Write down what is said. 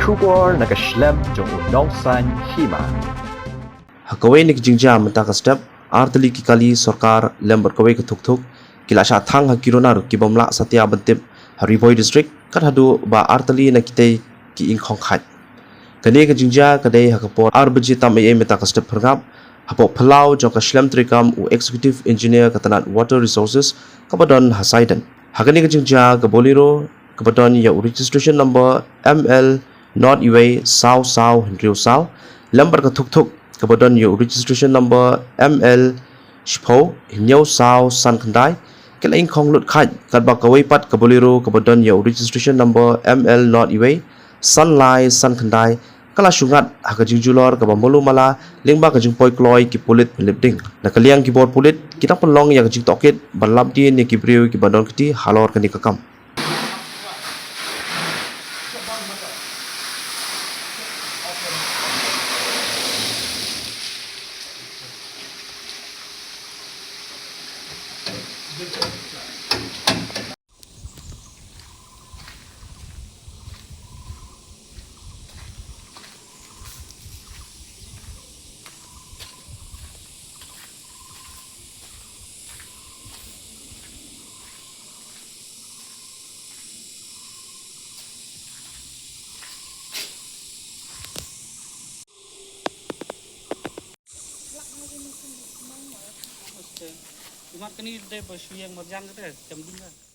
Shukor nakaslem jong unongsan Hima. Kawei ni kijingja mentaka step Tylli ki kali Sorkar lembar Kawei ke Thuk kila Shah Thang hakironar ki bomla satya bentip Bhoi district kat hadu ba Tylli na kitai ki ingkhong khat kane kijingja kadai hakapor arbji tam metaka step pergap hapo phalau jong ka slem trikam u executive engineer katanat water resources kabadon hasaidan hakane kijingja ka Bolero kabadon ya registration number ML not iway sao hendriu sao lembar ka Thuk kabadon ya registration number ML shpo himnyau sao san khandai kala ingkhong lut khat katba Kawei pat ka Bolero kabadon ya registration number ML not iway sunlight san khandai kala sungat hakajing julor ka bamolu mala lingba ka jingpoi kloi ki pulit lipding nakaliang ki bor pulit kita penlong ya kajing toket balap di ni ki briu ki badon kiti halor kani kakam Cuma kini dia bersuai yang merjang tu, jam 5.